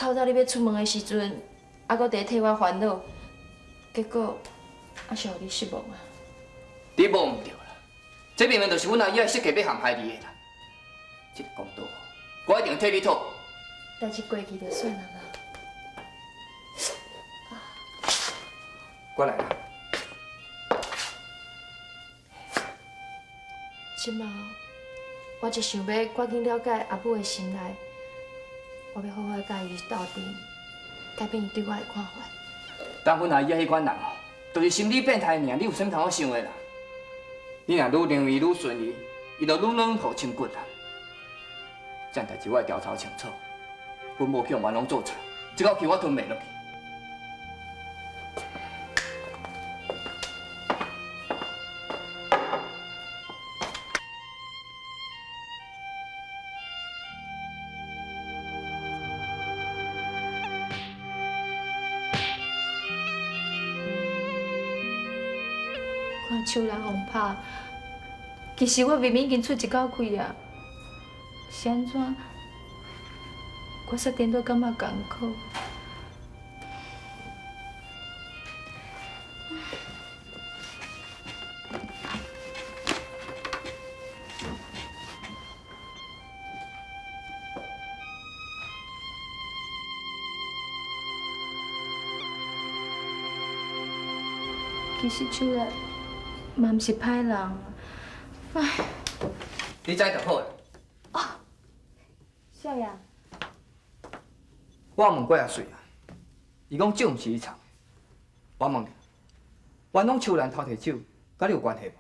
透早你要出门的时阵，还搁在替我烦恼，结果还是互你失望啊！你无唔对啦，这明明就是阮阿姨的设计要陷害你的啦。这个公道，我一定替你讨。代志过去就算了啦。我来啦。即马，我就想要赶紧了解阿母的心内，我要好好甲伊斗阵，改变伊对我的看法。当阮阿姨迄款人哦，就是心理变态尔，你有啥物通好想的啦？你若愈认为愈顺利，伊就愈软好清骨啦。这样代志我会调查清楚，阮无去用玩弄做出来，这口气我吞袂落去。看手人互拍，其实我明明已经出一口气啊，是安怎？我煞颠倒感觉艰苦。其实手人嘛毋是歹人，唉。你知就好啦。哦，少爷。我问过阿水啊，伊讲酒毋是伊藏的。我问你，玩弄树兰偷摕酒，甲你有关系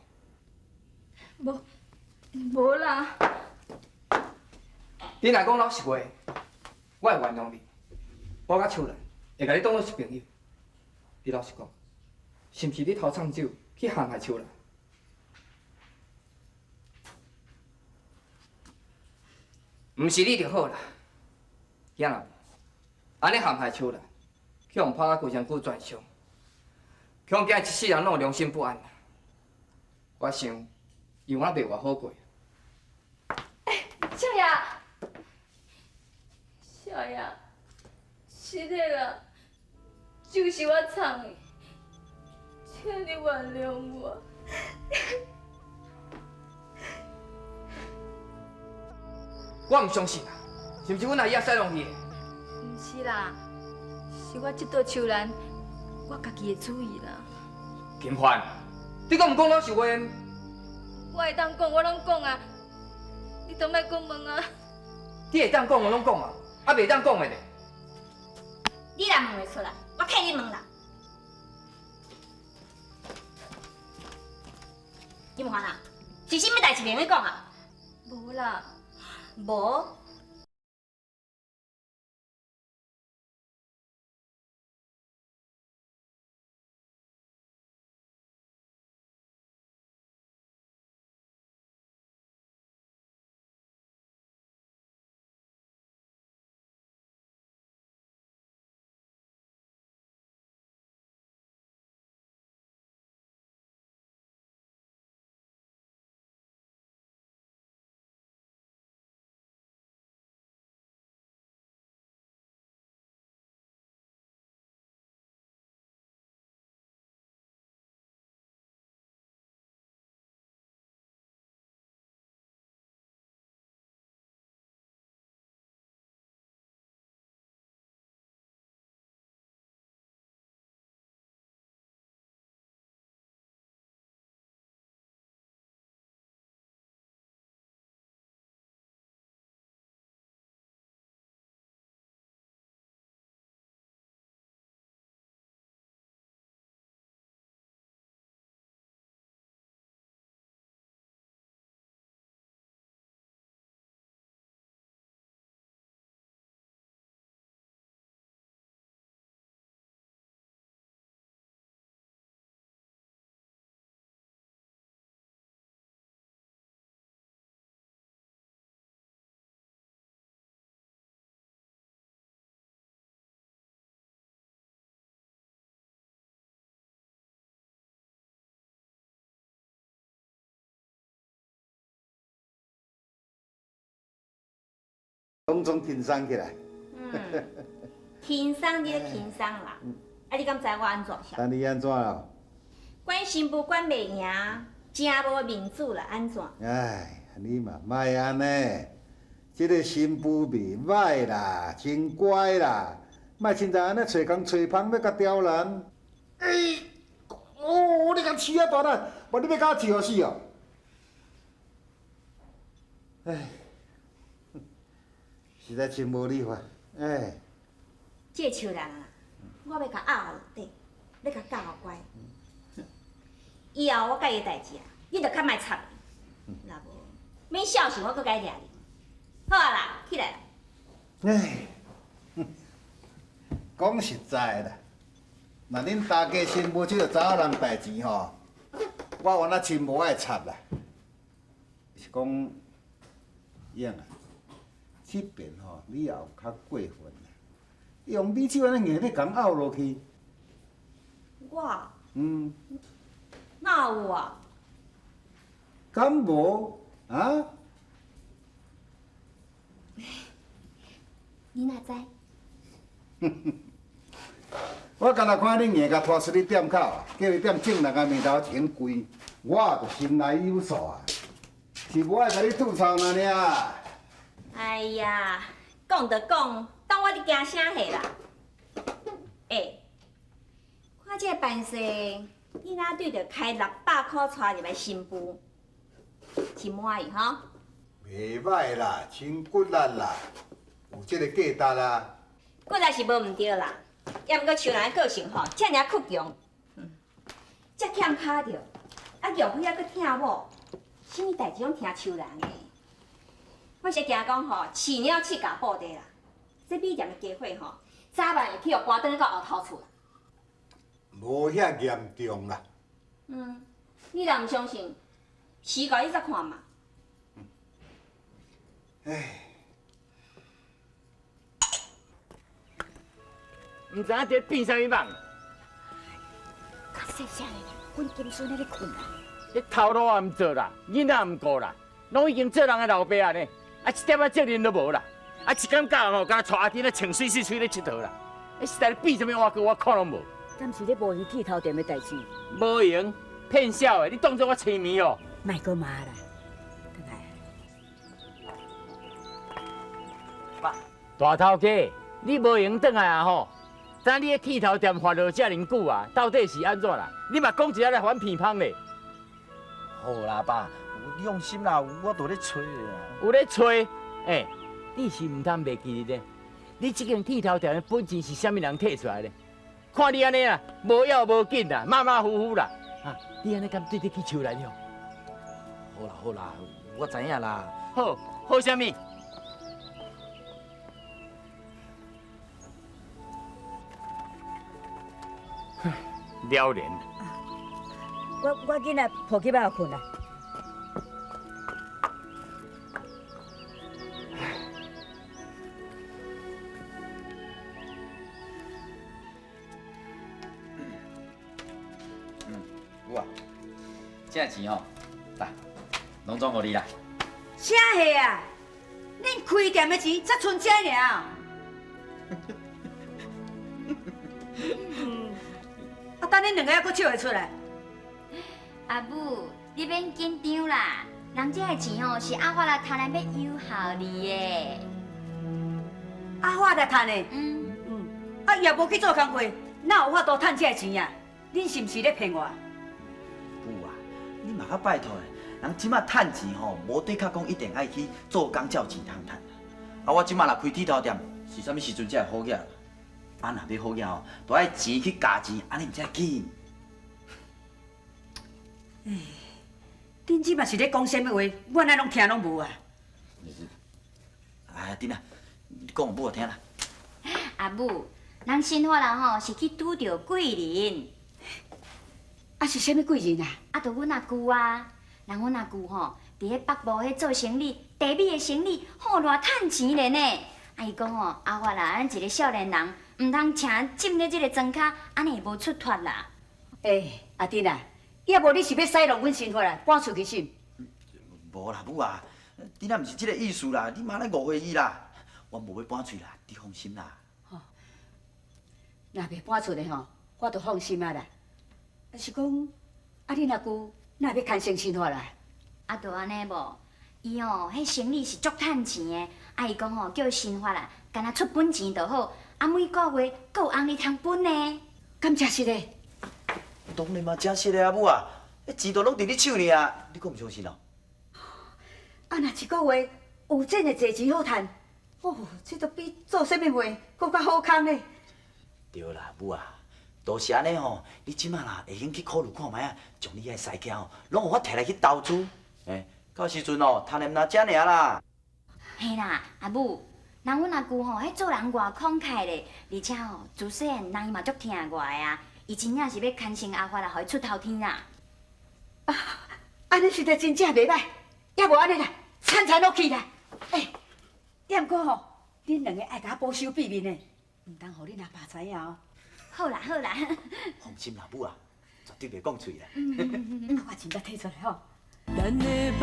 无？无啦。你若讲老实话，我会原谅你。我甲树兰会甲你当作是朋友。你老实讲，是毋是你偷藏酒去陷害树兰？毋是你就好啦，囝仔，安尼陷害树兰，去互拍到规身躯全伤，去互惊一世人拢有良心不安。我想，以后袂偌好过。少爷，少爷，是的啦，就是我藏的，请你原谅我。我唔相信啊，是毋是阮阿姨也使弄你的？毋是啦，是我这道树兰，我家己的主意啦。金环，你敢唔讲老实话？我会当讲，我拢讲啊，你都莫讲问啊。你会当讲，我拢讲啊，啊袂当讲的咧。你若问袂出来，我替你问啦。金环啊，是啥物代志袂用讲啊？无啦。无。拢总紧张起来。轻松你咧轻松啦，啊你敢知我安怎想？但你安怎啦？管新妇管袂赢，真无面子啦，安怎？哎，你嘛莫安尼，这个新妇袂歹啦，真乖啦，莫凊彩安尼找工找芳要甲刁难。哎，哦，你甲饲啊大胆，无你要甲我饲互死哦！哎，实在真无理法，哎。这个树人啊，我要甲压落底，要甲教乖。以后我甲伊代志啊，你着较莫插伊，若无免小事我搁甲伊掠你。好啊啦，起来啦。哎，讲实在啦，若恁大家新妇即个查某人代志吼，我原来真无爱插啦。是讲，英啊，这边吼你也有较过分啦，用你这安尼硬咧共拗落去。我嗯，哪有啊？敢无啊？你哪知？我干那看你硬甲拖出去店口，叫伊点正人个面头钱贵，我就心内有数啊，是无爱甲你吐槽那尔。哎呀，讲就讲，当我伫惊啥货啦？看这个办事，你哪对着开600块带入来新妇，真满意吼？袂歹啦，真骨力啦，有这个价值啦。骨力是无毋对啦，也毋过像人个性吼，遮尔倔强，遮欠卡着，啊玉飞还佫疼某，什么代志拢听树人的。我是惊讲吼，饲鸟饲甲布袋啦，这米店的家伙吼，早晚会去互搬转到后头厝啦。无遐严重啦。你若毋相信，试甲你再看嘛。毋知影伫变啥物梦？较细声的，阮金孙在咧困啦。你头路也毋做啦，囡仔也毋顾啦，拢已经做人的老爸啊呢，啊一点仔责任都无啦，啊一感觉吼，敢带阿囡仔穿水水咧佚佗啦，你实在变啥物碗糕我看拢无。敢是咧无用剃头店的代志？无用，骗笑的，你当作我青面哦。莫搁骂啦，倒来。大头家，你无用转来啊吼！知你的剃头店发落遮尔久啊，到底是安怎啦？你嘛讲一下来反偏芳咧。好啦，爸，有用心啦，我都咧找啦。有咧吹，你是毋通袂记得咧？你这间剃头店的本钱是啥物人摕出来的？看你安尼啊，无要无紧啦，马马虎虎啦，啊，你安尼敢对得起树来了？好啦，我知影啦。好啥物？了然。我囡仔抱起来困啦。有啊，这钱吼，来，拢总互你啦。啥货啊？恁开店的钱才剩这尔？啊，等恁两个还佫笑会出来？阿母，你免紧张啦，人这个钱哦是阿发来趁来要友好你的。阿花来趁的。啊，也无去做工课，哪有法度趁这个钱啊？恁是毋是咧骗我？母啊，你嘛较拜托的，人即马趁钱吼，无对较讲一定爱去做工才有钱通趁。啊，我即马若开剃头店，是啥物时阵才会好起来？啊，若要好起来吼，都爱钱去加钱，安尼才紧。恁即嘛是咧讲啥物话？我哪拢听拢无啊！哎，丁啊，你讲互母听啦。阿母，人新化人吼是去拄着贵人，啊是啥物贵人啊？啊，就阮阿舅啊，人阮阿舅吼，伫咧北部迄做生意，地米的生意好偌趁钱咧呢。啊，伊讲吼，阿发啦，咱一个少年人，毋通请浸咧即个庄脚，安尼会无出脱啦。阿丁啊，要无你是要使弄阮生活啦，搬出去是？无啦，母啊，丁啊，毋是即个意思啦，你妈咧误会伊啦。我无要搬出啦，你放心啦。若袂搬出来吼，我就放心啊啦。是讲，啊你若久，哪要牵生生活啦？啊，就安尼无，伊哦，迄生理是足趁钱的，啊伊讲哦，叫伊生活啦，干那出本钱就好，啊每个月阁有红利通分呢。敢真实的？当然嘛，真实的啊，母啊，迄钱都拢伫你手呢啊，你阁唔相信哦？啊，若一个月有真的侪钱好趁，哦，这都比做啥物货搁较好康呢。对啦，母啊，都是安尼吼，你即马啦会用去考虑看卖啊，将你遐西囝吼，拢有法摕来去投资，到时阵哦，趁念那遮尔啦。嘿啦，阿母，人阮阿舅吼，迄做人偌慷慨咧，而且吼，自细汉人伊嘛足疼我的啊，伊真正是要牵生阿发来，互伊出头天啦。啊，安尼实在真正袂歹，要无安尼啦，惨惨落去啦。要毋过吼，恁两个爱甲我保守秘密呢，唔通互恁阿爸知影哦。好啦好啦，放心啦，母啊，绝对袂讲嘴啦。我钱才摕出来吼。咱的梦，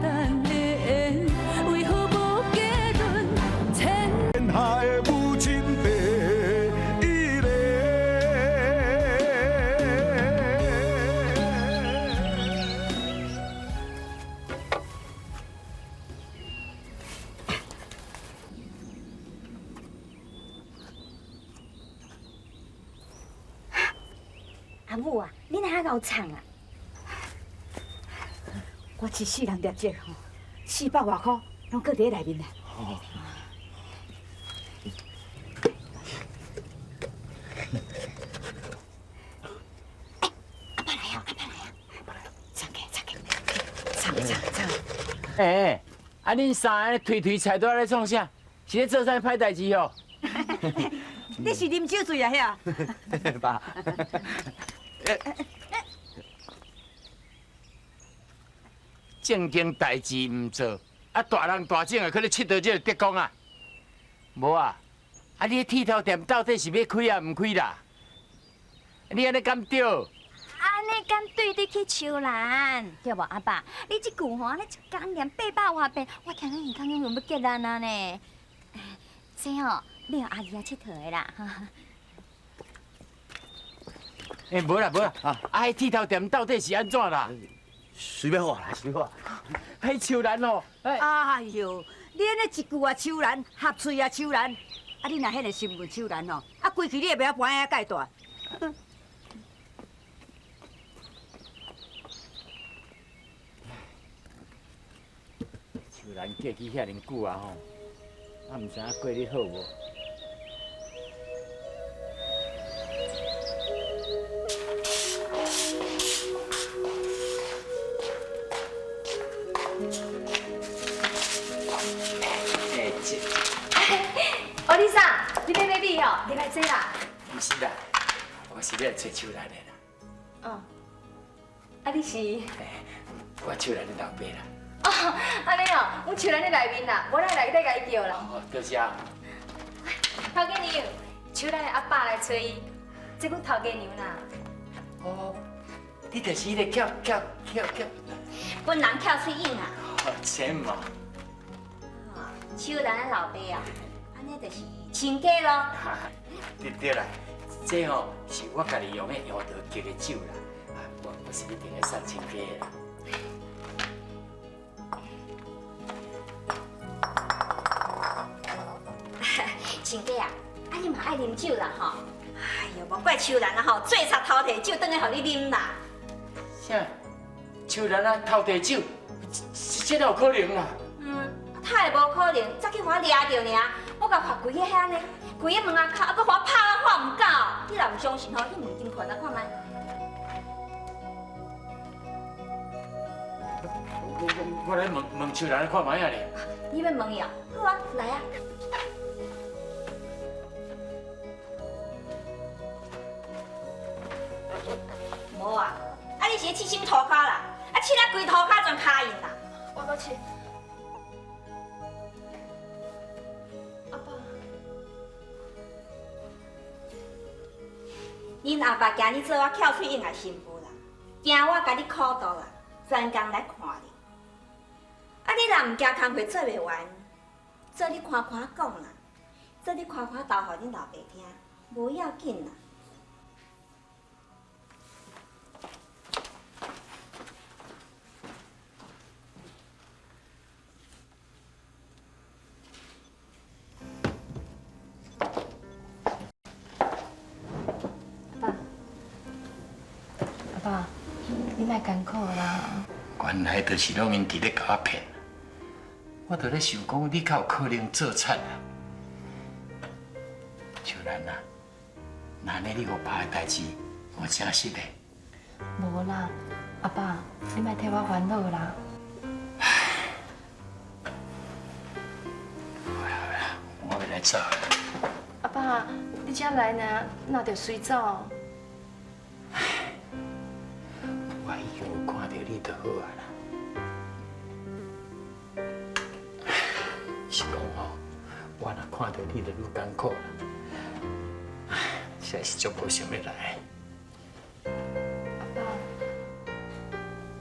咱的缘，为何无结论？天下的母亲第一个。阿母啊，你哪遐够唱啊？我一世人业绩吼，400外块，拢搁伫内面啦。哎，啊恁三个推推菜刀咧创啥？是咧做啥歹代志哦？你是啉酒醉啊遐？爸，正经代志唔做，啊大人大种啊，去咧佚佗这个德公啊？无啊，啊你剃头店到底是要开啊唔开啦？你安尼敢对？安尼敢对得起树兰，对无阿爸？你即句吼，安尼一讲连800外遍，我听你耳孔永远要结烂啊呢。这吼，你互阿姨啊佚佗的啦。哎，无啦无啦，啊，迄剃头店到底是安怎啦？随便话啦，随便话。迄树兰哦，哎呦，你安尼一句啊秋兰，合喙啊秋兰，啊你若迄个新闻秋兰吼，啊规气你也袂晓搬遐介大。树兰过去遐尼久啊吼，啊毋知影过得好无？哦，丽莎，你要买米哦，你来坐啦。毋是啦，我是要找树兰的啦。哦，啊你是？我树兰的老爸啦。哦，安尼哦，阮树兰在内面啦，我来内底甲伊叫啦。哦，多谢。头家娘，树兰的阿爸来找伊，这阮头家娘啦。哦，你就是迄个翘，本人翘喙影啊。哦，真嘛。秋兰的老爸啊，安尼就是亲家咯。对啦，这吼是我家己用的药道叫的酒啦，我是一定要送亲家的啦。亲家啊，啊你嘛爱啉酒啦吼？哎呦，莫怪秋兰啊吼，做贼偷摕酒，等下互你啉啦。啥？树兰啊，偷摕酒，这哪有可能啦？太无可能，早去互我抓着尔，我甲罚规个遐呢，规个门啊敲，啊搁互我拍啊拍唔到。你若唔相信吼，你问金权啊看卖。我来问树兰看卖啊咧。你要问伊啊？好啊，来啊。无啊，啊你是咧刺什么涂骹啦？啊刺了规涂骹全卡印啦。我搁刺。阿爸，恁阿爸今日做我翘喙印的新妇啦，惊我甲你苦毒啦，专工来看你。啊，你若唔惊工课做袂完，做你看看讲啦，做你看看斗互恁老爸听，无要紧啦。爸，你莫艰苦啦。原来就是拢因伫咧甲我骗，我伫咧想讲，你敢有可能做惨啊？秋兰啊，那呢你互爸的代志，我真实的。无啦，阿爸，你莫替我烦恼啦。好啦，我要来走了。阿爸，你才来呢，哪着随走？我已经有看到你就好啊啦。是讲吼，我若看到你就愈艰苦啦。实在是足无想要来。阿爸，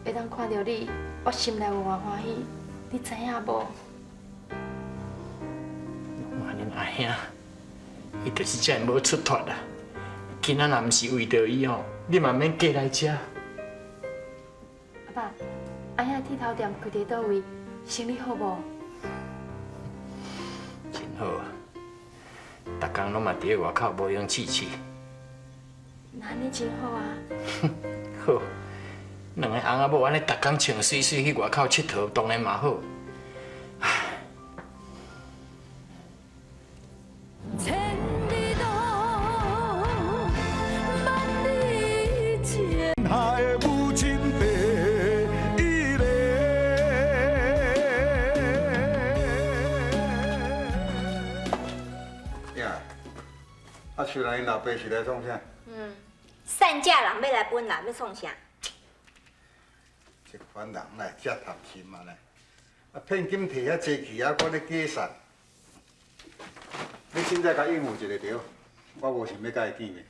会当看到你，我心内有偌欢喜，你知影无？我恁阿兄，伊就是这样无出脱啦。今仔若毋是为着伊吼，你嘛免过来遮。阿爸，阿兄剃头店开伫倒位？生意好无？真好啊！逐工拢嘛伫咧外口无用试试。那你真好啊！好，两个翁仔某安尼逐工穿水水去外口佚佗，当然嘛好。千里路，万里情。海的母亲地，伊个。呀，啊，秋兰因老爸是来创啥？散假人要来本啦，要创啥？这款人来遮贪心嘛咧，啊，骗金摕遐济去啊，我咧假杀。你凊彩甲应付一个着，我无想要甲伊见面。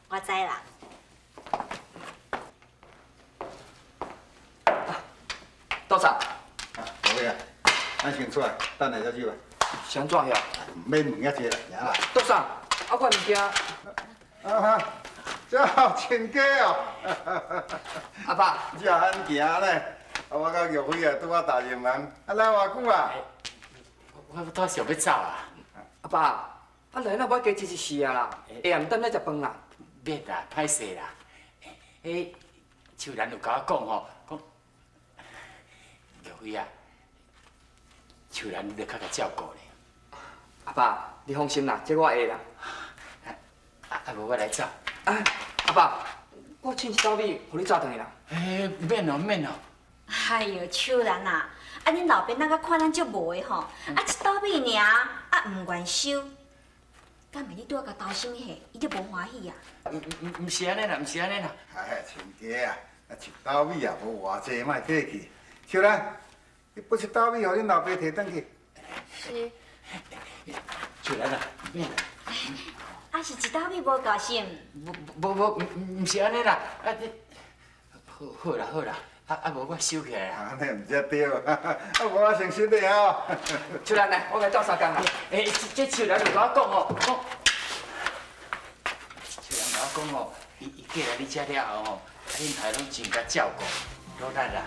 我知啦。多少？好个啊，咱先出来，等下再走来。想怎样？唔免问遐济啦，行啦。多少？我物件。啊哈，这好亲家哦。阿爸，你也安行咧？啊，我甲玉辉啊，拄啊大人忙，啊来偌久啊？我倒想要走啊。阿爸，啊来那我加一事啊啦，下暗等咧食饭啦。免啦，歹势啦。迄秋兰有甲我讲吼，讲玉辉啊，秋兰你着较甲照顾咧。阿爸，你放心啦，这我会啦。无我来走。阿爸，我请一兜米，互你抓转去啦。免哦，免哦。哎呦，秋兰啊，啊恁老爸那个看咱足无的吼，啊一刀米尔，啊唔愿收，敢袂你拄啊甲投生下，伊就无欢喜啊？唔是安尼啦，唔是安尼啦。哎，亲家啊，啊一兜米也无偌济，莫客气。秋兰，你不一兜米，互恁老爸摕转去。是。秋兰啊，免啦。啊是一兜米无够心。唔是安尼啦。啊你，好啦好啦，无我收起来啦。安尼唔才对，啊无我诚实的哦。秋兰来，我来斗三工啦。这秋兰就甲我讲哦，讲。秋兰甲我讲哦，伊过来你遮了后吼，恁台拢真甲照顾，老力啦。